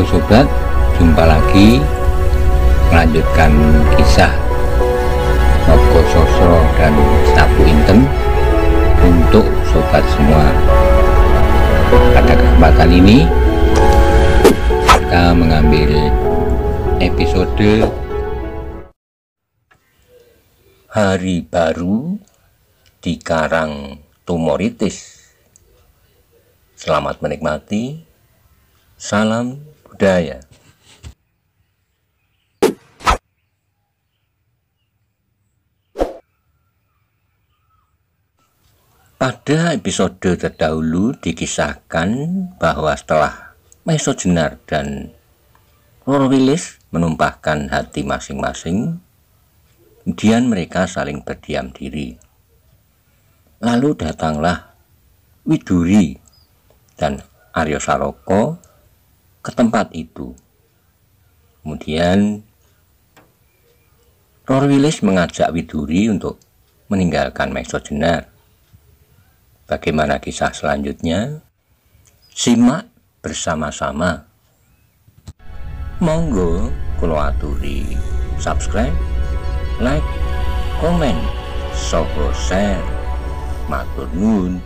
Halo sobat, jumpa lagi melanjutkan kisah Nogo Sosro dan Stapu Inten untuk sobat semua. Pada kesempatan ini kita mengambil episode Hari Baru di Karang Tumoritis. Selamat menikmati. Salam budaya. Pada episode terdahulu dikisahkan bahwa setelah Maiso Jenar dan Roro Wilis menumpahkan hati masing-masing, kemudian mereka saling berdiam diri. Lalu datanglah Widuri dan Aryo Saroko ke tempat itu. Kemudian Roro Wilis mengajak Widuri untuk meninggalkan Maiso Jenar. Bagaimana kisah selanjutnya? Simak bersama-sama. Monggo kula aturi subscribe, like, komen, soho share. Matur nuwun.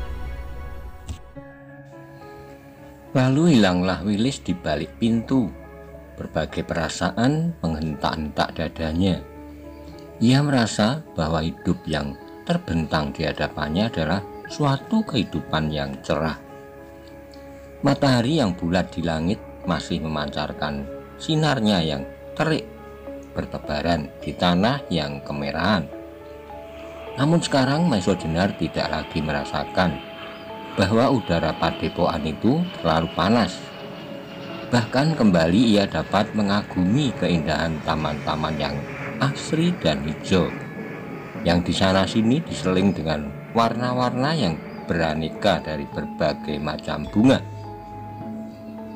Lalu hilanglah Wilis di balik pintu. Berbagai perasaan menghentak-hentak dadanya. Ia merasa bahwa hidup yang terbentang di hadapannya adalah suatu kehidupan yang cerah. Matahari yang bulat di langit masih memancarkan sinarnya yang terik bertebaran di tanah yang kemerahan. Namun sekarang Maiso Jenar tidak lagi merasakan bahwa udara padepokan itu terlalu panas. Bahkan kembali ia dapat mengagumi keindahan taman-taman yang asri dan hijau, yang di sana sini diseling dengan warna-warna yang beraneka dari berbagai macam bunga.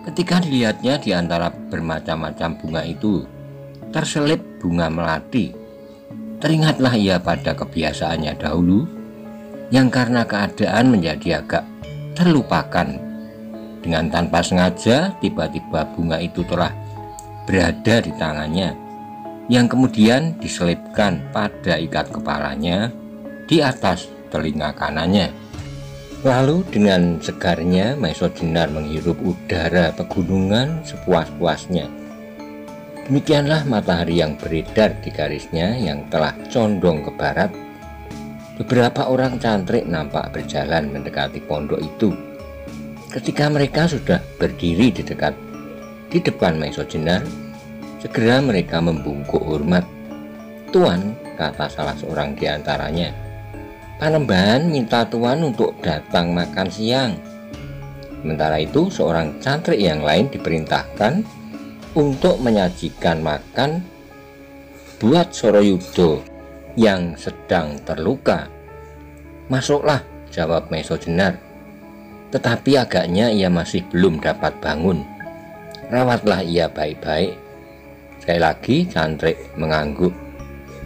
Ketika dilihatnya di antara bermacam-macam bunga itu terselip bunga melati, teringatlah ia pada kebiasaannya dahulu, yang karena keadaan menjadi agak terlupakan. Dengan tanpa sengaja tiba-tiba bunga itu telah berada di tangannya, yang kemudian diselipkan pada ikat kepalanya di atas telinga kanannya. Lalu dengan segarnya Maiso Jenar menghirup udara pegunungan sepuas-puasnya. Demikianlah matahari yang beredar di garisnya yang telah condong ke barat. Beberapa orang cantrik nampak berjalan mendekati pondok itu. Ketika mereka sudah berdiri di depan Maiso Jenar, segera mereka membungkuk hormat. "Tuan," kata salah seorang di antaranya, "Panembahan minta Tuan untuk datang makan siang." Sementara itu seorang cantrik yang lain diperintahkan untuk menyajikan makan buat Soroyudo yang sedang terluka. "Masuklah," jawab Maiso Jenar, "tetapi agaknya ia masih belum dapat bangun. Rawatlah ia baik-baik." Sekali lagi cantrik mengangguk.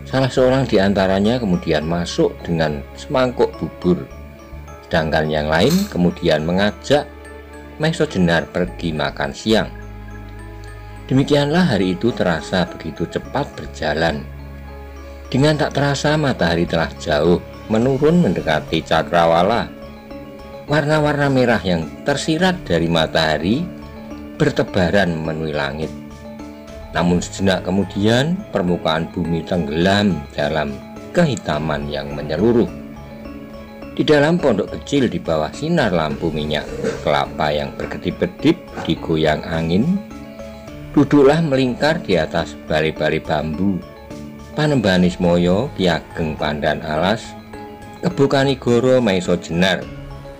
Salah seorang di antaranya kemudian masuk dengan semangkuk bubur, sedangkan yang lain kemudian mengajak Maiso Jenar pergi makan siang. Demikianlah hari itu terasa begitu cepat berjalan. Dengan tak terasa matahari telah jauh menurun mendekati cakrawala. Warna-warna merah yang tersirat dari matahari bertebaran memenuhi langit. Namun sejenak kemudian permukaan bumi tenggelam dalam kehitaman yang menyeluruh. Di dalam pondok kecil di bawah sinar lampu minyak kelapa yang berkedip-kedip digoyang angin, duduklah melingkar di atas bali-bali bambu Panembahan Ismoyo, Ki Ageng Pandan Alas, Kebo Kanigoro Maiso Jenar,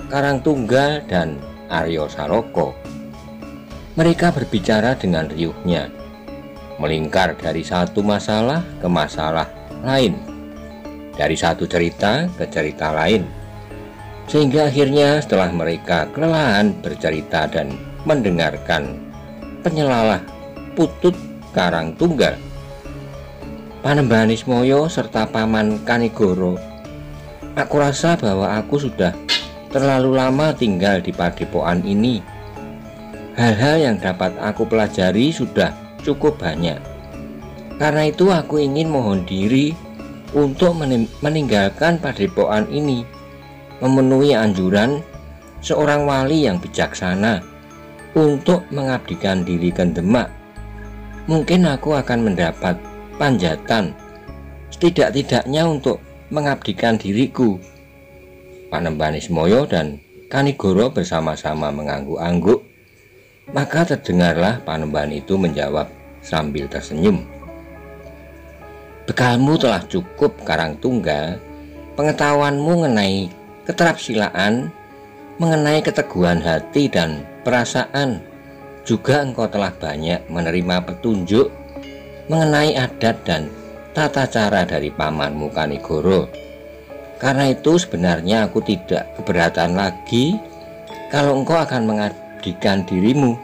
Karang Tunggal, dan Aryo Saroko. Mereka berbicara dengan riuhnya, melingkar dari satu masalah ke masalah lain, dari satu cerita ke cerita lain, sehingga akhirnya setelah mereka kelelahan bercerita dan mendengarkan penyelalah putut Karang Tunggal, Panembahan Ismoyo, serta Paman Kanigoro, "Aku rasa bahwa aku sudah terlalu lama tinggal di padepokan ini. Hal-hal yang dapat aku pelajari sudah cukup banyak. Karena itu aku ingin mohon diri untuk meninggalkan padepokan ini, memenuhi anjuran seorang wali yang bijaksana untuk mengabdikan diri ke Demak. Mungkin aku akan mendapat panjatan, setidak-tidaknya untuk mengabdikan diriku. Panembahan Ismoyo dan Kanigoro bersama-sama mengangguk-angguk. Maka terdengarlah Panembahan itu menjawab sambil tersenyum. Bekalmu telah cukup, Karangtunggal. Pengetahuanmu mengenai keterapsilaan, mengenai keteguhan hati dan perasaan. Juga engkau telah banyak menerima petunjuk mengenai adat dan tata cara dari pamanmu Kanigoro. Karena itu sebenarnya aku tidak keberatan lagi kalau engkau akan mengabdikan dirimu.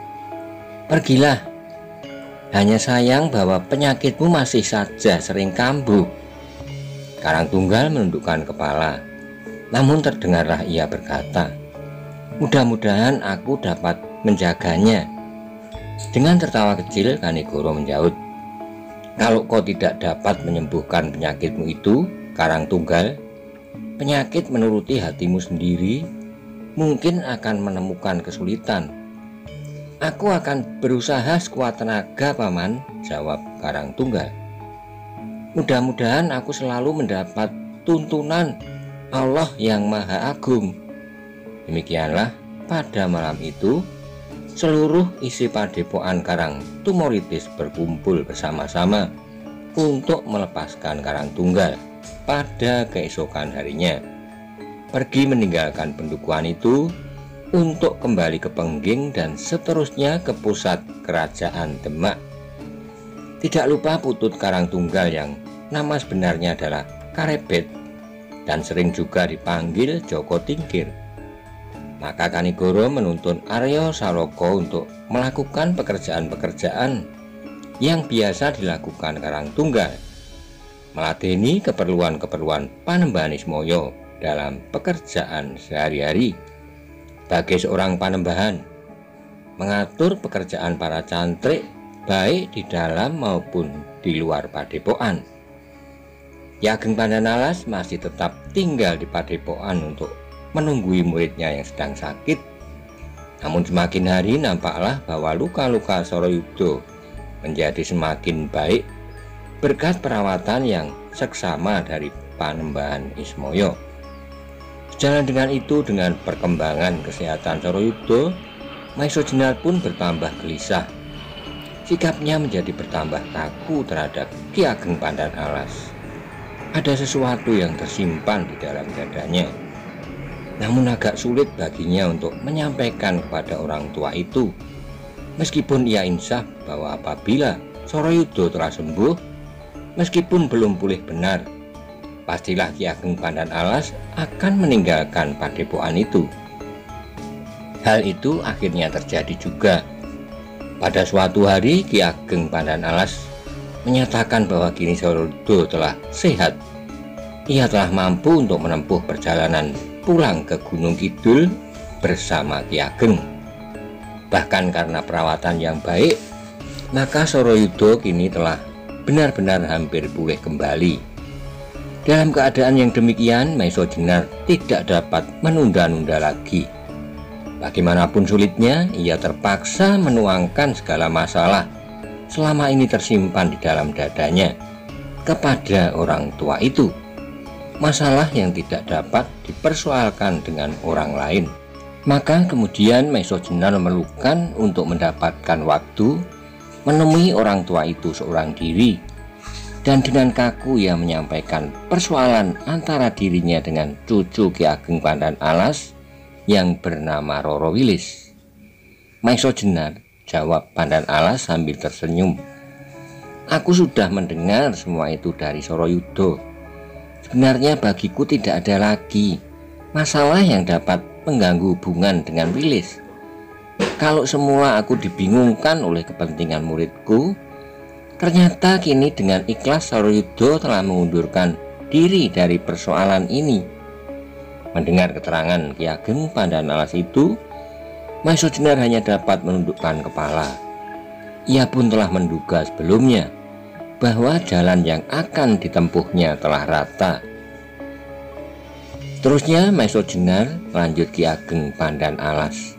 Pergilah. Hanya sayang bahwa penyakitmu masih saja sering kambuh. Karangtunggal menundukkan kepala. Namun terdengarlah ia berkata, mudah-mudahan aku dapat menjaganya. Dengan tertawa kecil Kanigoro menjawab, kalau kau tidak dapat menyembuhkan penyakitmu itu, Karangtunggal, penyakit menuruti hatimu sendiri mungkin akan menemukan kesulitan. Aku akan berusaha sekuat tenaga, Paman, jawab Karangtunggal. Mudah-mudahan aku selalu mendapat tuntunan Allah yang Maha Agung. Demikianlah pada malam itu seluruh isi padepokan Karangtumoritis berkumpul bersama-sama untuk melepaskan Karangtunggal pada keesokan harinya, pergi meninggalkan pendukuhan itu untuk kembali ke Pengging dan seterusnya ke pusat kerajaan Demak. Tidak lupa putut Karangtunggal yang nama sebenarnya adalah Karebet dan sering juga dipanggil Joko Tingkir. Maka Kanigoro menuntun Arya Saloka untuk melakukan pekerjaan-pekerjaan yang biasa dilakukan Karangtunggal, meladeni keperluan-keperluan Panembahan Ismoyo dalam pekerjaan sehari-hari. Sebagai seorang panembahan, mengatur pekerjaan para cantrik baik di dalam maupun di luar padepokan. Ki Ageng Pandanalas masih tetap tinggal di padepokan untuk menunggui muridnya yang sedang sakit. Namun semakin hari nampaklah bahwa luka-luka Sorayuda menjadi semakin baik berkat perawatan yang seksama dari Panembahan Ismoyo. Sejalan dengan itu, dengan perkembangan kesehatan Sorayuda, Maiso Jenar pun bertambah gelisah. Sikapnya menjadi bertambah kaku terhadap Ki Ageng Pandanalas. Ada sesuatu yang tersimpan di dalam dadanya. Namun agak sulit baginya untuk menyampaikan kepada orang tua itu. Meskipun ia insaf bahwa apabila Sorayuda telah sembuh, meskipun belum pulih benar, pastilah Ki Ageng Pandanalas akan meninggalkan padepokan itu. Hal itu akhirnya terjadi juga. Pada suatu hari Ki Ageng Pandanalas menyatakan bahwa kini Sorayuda telah sehat. Ia telah mampu untuk menempuh perjalanan pulang ke Gunung Kidul bersama Ki Ageng. Bahkan karena perawatan yang baik, maka Sorayuda kini telah benar-benar hampir pulih kembali. Dalam keadaan yang demikian, Maiso Jenar tidak dapat menunda-nunda lagi. Bagaimanapun sulitnya, ia terpaksa menuangkan segala masalah selama ini tersimpan di dalam dadanya kepada orang tua itu. Masalah yang tidak dapat dipersoalkan dengan orang lain. Maka kemudian Maiso Jenar memerlukan untuk mendapatkan waktu menemui orang tua itu seorang diri. Dan dengan kaku ia menyampaikan persoalan antara dirinya dengan cucu Ki Ageng Pandanalas yang bernama Roro Wilis. Maiso Jenar, jawab Pandanalas sambil tersenyum. Aku sudah mendengar semua itu dari Sorayuda. Sebenarnya bagiku tidak ada lagi masalah yang dapat mengganggu hubungan dengan Wilis. Kalau semua aku dibingungkan oleh kepentingan muridku, ternyata kini dengan ikhlas Sorayuda telah mengundurkan diri dari persoalan ini. Mendengar keterangan Ki Ageng Pandanalas itu, Maisojenar hanya dapat menundukkan kepala. Ia pun telah menduga sebelumnya bahwa jalan yang akan ditempuhnya telah rata. Terusnya Maisojenar lanjut Ki Ageng Pandan Alas.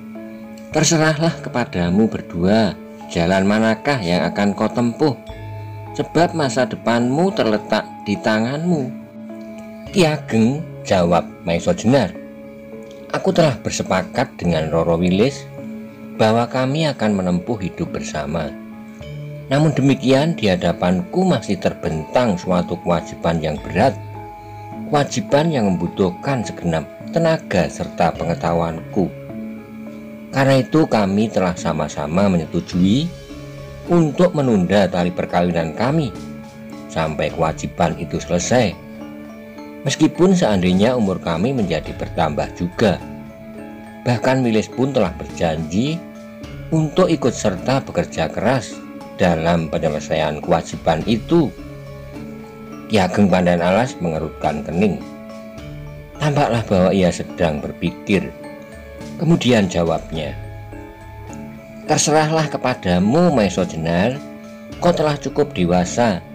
Terserahlah kepadamu berdua, jalan manakah yang akan kau tempuh, sebab masa depanmu terletak di tanganmu. Ki Ageng, jawab Maisojenar, aku telah bersepakat dengan Roro Wilis bahwa kami akan menempuh hidup bersama. Namun demikian di hadapanku masih terbentang suatu kewajiban yang berat, kewajiban yang membutuhkan segenap tenaga serta pengetahuanku. Karena itu kami telah sama-sama menyetujui untuk menunda tali perkawinan kami sampai kewajiban itu selesai. Meskipun seandainya umur kami menjadi bertambah juga. Bahkan Wilis pun telah berjanji untuk ikut serta bekerja keras dalam penyelesaian kewajiban itu. Ki Ageng Pandan Alas mengerutkan kening. Tampaklah bahwa ia sedang berpikir. Kemudian jawabnya, terserahlah kepadamu Maisojenar, kau telah cukup dewasa,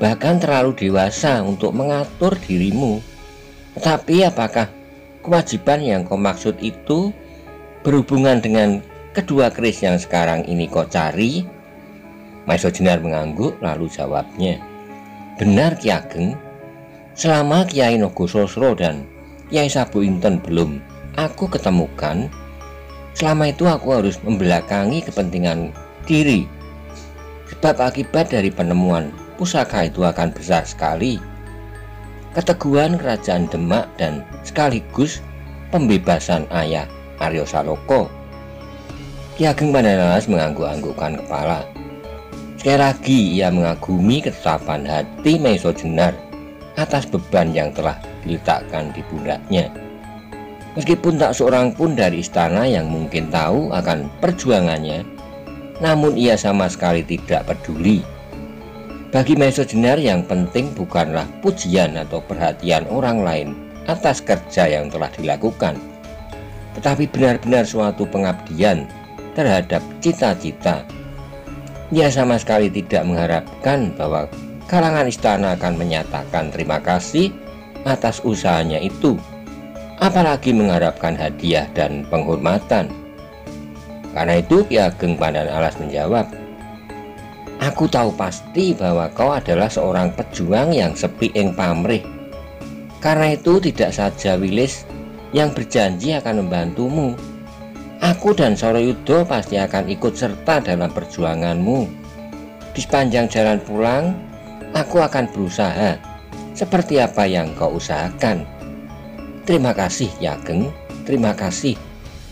bahkan terlalu dewasa untuk mengatur dirimu. Tetapi apakah kewajiban yang kau maksud itu berhubungan dengan kedua keris yang sekarang ini kau cari? Maisojenar mengangguk lalu jawabnya, benar Ki Ageng, selama Kiai Nogososro dan Kiai Sabu Inten belum aku ketemukan, selama itu aku harus membelakangi kepentingan diri. Sebab akibat dari penemuan pusaka itu akan besar sekali. Keteguhan kerajaan Demak dan sekaligus pembebasan ayah Aryo Saloko. Ki Ageng Pandan Alas mengangguk-anggukkan kepala. Sekali lagi ia mengagumi ketetapan hati Maisojenar atas beban yang telah diletakkan di pundaknya. Meskipun tak seorang pun dari istana yang mungkin tahu akan perjuangannya, namun ia sama sekali tidak peduli. Bagi Maisojenar yang penting bukanlah pujian atau perhatian orang lain atas kerja yang telah dilakukan, tetapi benar-benar suatu pengabdian terhadap cita-cita. Ia sama sekali tidak mengharapkan bahwa kalangan istana akan menyatakan terima kasih atas usahanya itu, apalagi mengharapkan hadiah dan penghormatan. Karena itu Ki Ageng Pandan Alas menjawab, aku tahu pasti bahwa kau adalah seorang pejuang yang sepi ing pamrih. Karena itu tidak saja Wilis yang berjanji akan membantumu, aku dan Soroyudo pasti akan ikut serta dalam perjuanganmu. Di sepanjang jalan pulang, aku akan berusaha seperti apa yang kau usahakan. Terima kasih Ki Ageng, terima kasih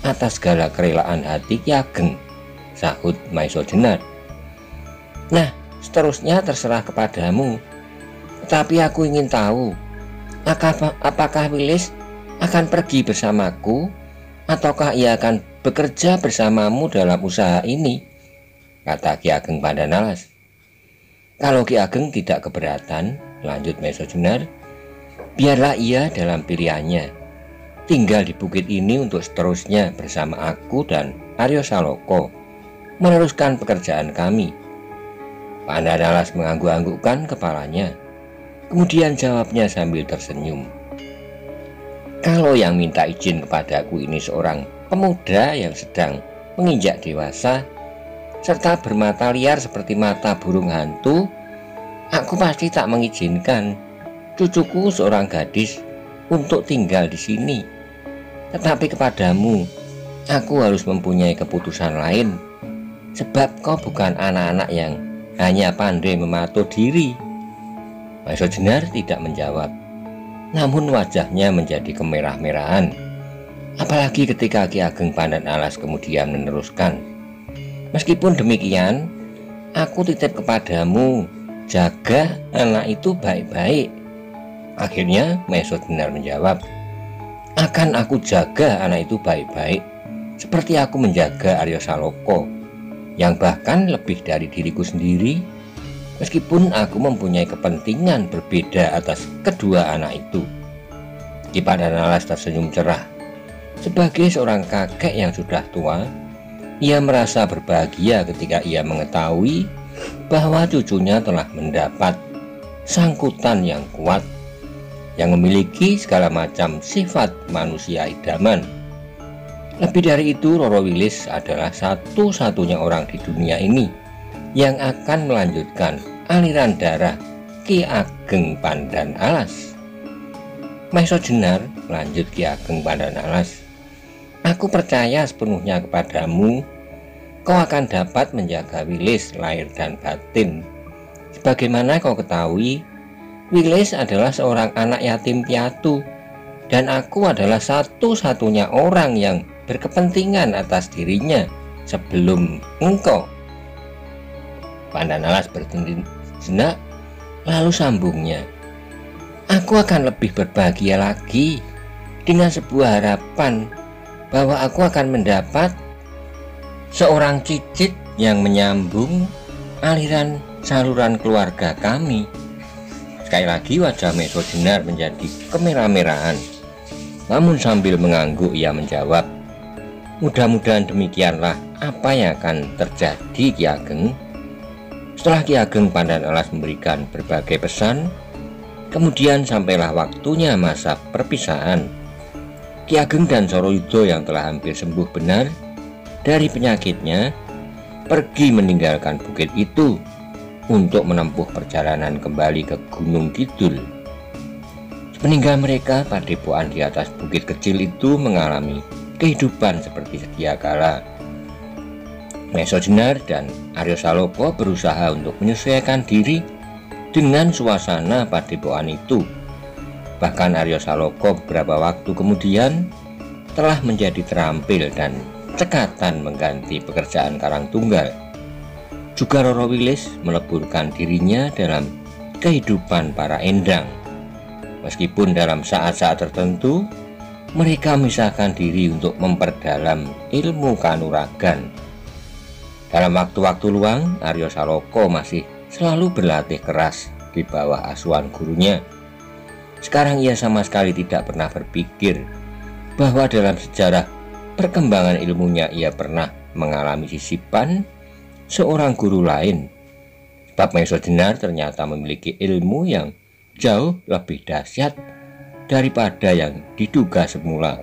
atas segala kerelaan hati Ki Ageng, sahut Maisojenar. Nah, seterusnya terserah kepadamu. Tetapi aku ingin tahu, apakah Wilis akan pergi bersamaku, ataukah ia akan bekerja bersamamu dalam usaha ini? Kata Ki Ageng Pandan Alas. Kalau Ki Ageng tidak keberatan, lanjut Maisojenar, biarlah ia dalam pilihannya, tinggal di bukit ini untuk seterusnya bersama aku dan Aryo Saloko meneruskan pekerjaan kami. Pandan Alas mengangguk-anggukkan kepalanya. Kemudian jawabnya sambil tersenyum, kalau yang minta izin kepadaku ini seorang pemuda yang sedang menginjak dewasa serta bermata liar seperti mata burung hantu, aku pasti tak mengizinkan cucuku seorang gadis untuk tinggal di sini. Tetapi kepadamu, aku harus mempunyai keputusan lain, sebab kau bukan anak-anak yang hanya pandai mematuk diri. Maisojenar tidak menjawab, namun wajahnya menjadi kemerah-merahan. Apalagi ketika Ki Ageng Pandan Alas kemudian meneruskan, meskipun demikian, aku titip kepadamu, jaga anak itu baik-baik. Akhirnya Maisojenar menjawab, akan aku jaga anak itu baik-baik, seperti aku menjaga Aryo Saloko, yang bahkan lebih dari diriku sendiri, meskipun aku mempunyai kepentingan berbeda atas kedua anak itu. Ki Pandan Alas tersenyum cerah. Sebagai seorang kakek yang sudah tua, ia merasa berbahagia ketika ia mengetahui bahwa cucunya telah mendapat sangkutan yang kuat yang memiliki segala macam sifat manusia idaman. Lebih dari itu, Roro Wilis adalah satu-satunya orang di dunia ini yang akan melanjutkan aliran darah Ki Ageng Pandan Alas. Maiso Jenar, lanjut Ki Ageng Pandan Alas, aku percaya sepenuhnya kepadamu. Kau akan dapat menjaga Wilis lahir dan batin. Sebagaimana kau ketahui, Wilis adalah seorang anak yatim piatu, dan aku adalah satu-satunya orang yang berkepentingan atas dirinya sebelum engkau. Pandan Alas berhenti sejenak, lalu sambungnya, aku akan lebih berbahagia lagi dengan sebuah harapan bahwa aku akan mendapat seorang cicit yang menyambung aliran saluran keluarga kami. Sekali lagi wajah Maiso Jenar menjadi kemerah-merahan, namun sambil mengangguk ia menjawab, mudah-mudahan demikianlah apa yang akan terjadi, Ki Ageng. Setelah Ki Ageng Pandan Alas memberikan berbagai pesan, kemudian sampailah waktunya masa perpisahan. Ki Ageng dan Soroyudo yang telah hampir sembuh benar dari penyakitnya pergi meninggalkan bukit itu untuk menempuh perjalanan kembali ke Gunung Kidul. Sepeninggal mereka, padepokan di atas bukit kecil itu mengalami kehidupan seperti sedia kala. Maiso Jenar dan Aryo Saloka berusaha untuk menyesuaikan diri dengan suasana padepokan itu. Bahkan Aryo Saloka beberapa waktu kemudian telah menjadi terampil dan cekatan mengganti pekerjaan Karang Tunggal. Juga Roro Wilis meleburkan dirinya dalam kehidupan para endang. Meskipun dalam saat-saat tertentu mereka memisahkan diri untuk memperdalam ilmu kanuragan. Dalam waktu-waktu luang, Aryo Saloka masih selalu berlatih keras di bawah asuhan gurunya. Sekarang ia sama sekali tidak pernah berpikir bahwa dalam sejarah perkembangan ilmunya ia pernah mengalami sisipan seorang guru lain. Sebab Maiso Jenar ternyata memiliki ilmu yang jauh lebih dahsyat daripada yang diduga semula.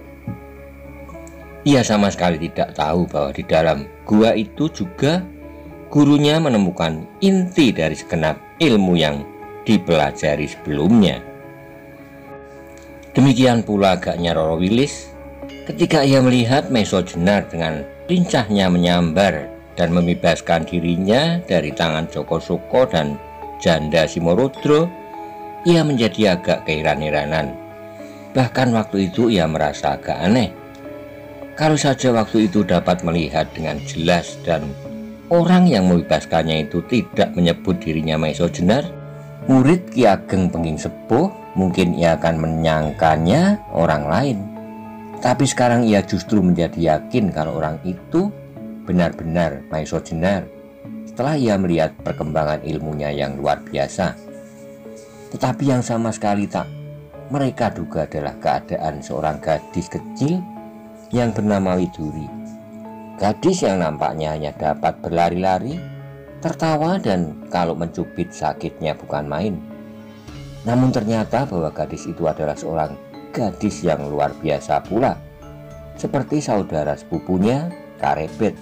Ia sama sekali tidak tahu bahwa di dalam gua itu juga gurunya menemukan inti dari segenap ilmu yang dipelajari sebelumnya. Demikian pula agaknya Roro Wilis ketika ia melihat Maiso Jenar dengan lincahnya menyambar dan membebaskan dirinya dari tangan Joko Soko dan Janda Simorodro. Ia menjadi agak keheran-heranan. Bahkan waktu itu ia merasa agak aneh. Kalau saja waktu itu dapat melihat dengan jelas dan orang yang membebaskannya itu tidak menyebut dirinya Maiso Jenar, murid Ki Ageng Pengging Sepuh, mungkin ia akan menyangkanya orang lain. Tapi sekarang ia justru menjadi yakin kalau orang itu benar-benar Maiso Jenar setelah ia melihat perkembangan ilmunya yang luar biasa. Tetapi yang sama sekali tak mereka duga adalah keadaan seorang gadis kecil yang bernama Widuri. Gadis yang nampaknya hanya dapat berlari-lari, tertawa, dan kalau mencubit sakitnya bukan main. Namun ternyata bahwa gadis itu adalah seorang gadis yang luar biasa pula, seperti saudara sepupunya Karebet.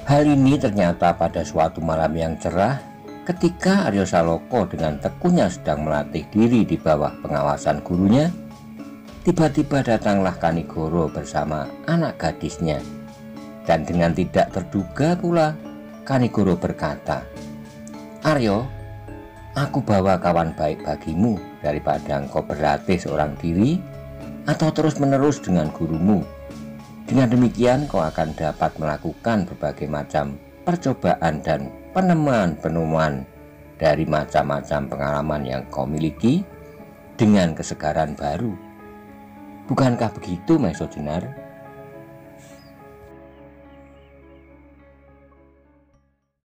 Hal ini ternyata pada suatu malam yang cerah ketika Aryo Saloka dengan tekunnya sedang melatih diri di bawah pengawasan gurunya. Tiba-tiba datanglah Kanigoro bersama anak gadisnya, dan dengan tidak terduga pula Kanigoro berkata, Aryo, aku bawa kawan baik bagimu daripada engkau berlatih seorang diri atau terus-menerus dengan gurumu. Dengan demikian kau akan dapat melakukan berbagai macam percobaan dan penemuan-penemuan dari macam-macam pengalaman yang kau miliki dengan kesegaran baru. Bukankah begitu, Maiso Jenar?